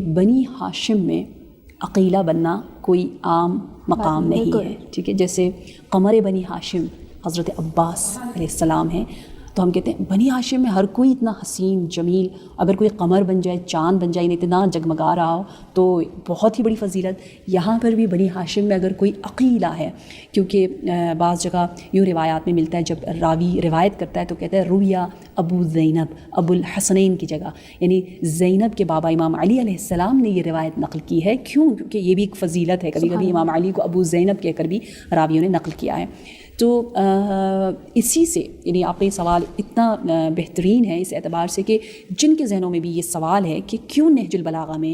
بنی ہاشم میں عقیلہ بننا کوئی عام مقام نہیں ہے، ٹھیک ہے. جیسے قمر بنی ہاشم حضرت عباس علیہ السلام ہیں، تو ہم کہتے ہیں بنی ہاشم میں ہر کوئی اتنا حسین جمیل، اگر کوئی قمر بن جائے، چاند بن جائے، اتنا جگمگا رہا ہو تو بہت ہی بڑی فضیلت. یہاں پر بھی بنی ہاشم میں اگر کوئی عقیلہ ہے، کیونکہ بعض جگہ یوں روایات میں ملتا ہے، جب راوی روایت کرتا ہے تو کہتا ہے رویا ابو زینب، ابو الحسنین کی جگہ، یعنی زینب کے بابا امام علی علیہ السلام نے یہ روایت نقل کی ہے. کیوں؟ کیونکہ یہ بھی ایک فضیلت ہے، کبھی کبھی امام علی کو ابو زینب کہہ کر بھی راویوں نے نقل کیا ہے. تو اسی سے یعنی آپ کا یہ سوال اتنا بہترین ہے اس اعتبار سے کہ جن کے ذہنوں میں بھی یہ سوال ہے کہ کیوں نہج البلاغہ میں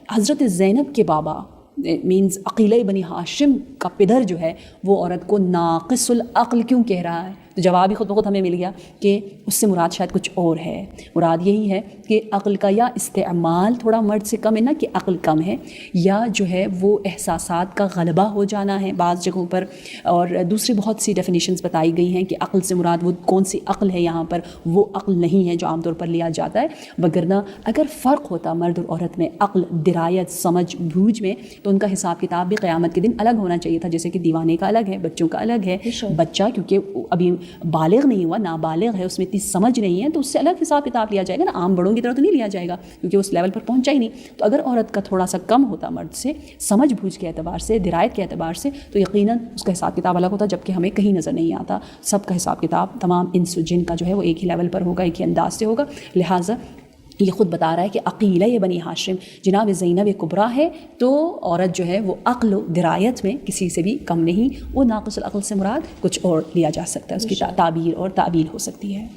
حضرت زینب کے بابا مینز عقیلہ بنی ہاشم کا پدر جو ہے وہ عورت کو ناقص العقل کیوں کہہ رہا ہے، تو جواب ہی خود بخود ہمیں مل گیا کہ اس سے مراد شاید کچھ اور ہے. مراد یہی ہے کہ عقل کا یا استعمال تھوڑا مرد سے کم ہے، نہ کہ عقل کم ہے، یا جو ہے وہ احساسات کا غلبہ ہو جانا ہے بعض جگہوں پر. اور دوسری بہت سی ڈیفینیشنز بتائی گئی ہیں کہ عقل سے مراد وہ کون سی عقل ہے، یہاں پر وہ عقل نہیں ہے جو عام طور پر لیا جاتا ہے. وگرنہ اگر فرق ہوتا مرد اور عورت میں عقل، درایت، سمجھ بوجھ میں، تو ان کا حساب کتاب بھی قیامت کے دن الگ ہونا چاہیے تھا. جیسے کہ دیوانے کا الگ ہے، بچوں کا الگ ہے. بچہ کیونکہ ابھی بالغ نہیں ہوا، نابالغ ہے، اس میں اتنی سمجھ نہیں ہے، تو اس سے الگ حساب کتاب لیا جائے گا نا. عام بڑوں کی طرح تو نہیں لیا جائے گا کیونکہ اس لیول پر پہنچا ہی نہیں. تو اگر عورت کا تھوڑا سا کم ہوتا مرد سے سمجھ بوجھ کے اعتبار سے، درایت کے اعتبار سے، تو یقیناً اس کا حساب کتاب الگ ہوتا، جبکہ ہمیں کہیں نظر نہیں آتا. سب کا حساب کتاب تمام انس و جن کا جو ہے وہ ایک ہی لیول پر ہوگا، ایک ہی انداز سے ہوگا. لہٰذا یہ خود بتا رہا ہے کہ عقیلہ یہ بنی ہاشم جناب زینب کبریٰ ہے، تو عورت جو ہے وہ عقل و درایت میں کسی سے بھی کم نہیں. وہ ناقص العقل سے مراد کچھ اور لیا جا سکتا ہے، اس کی تعبیر اور تعبیر ہو سکتی ہے.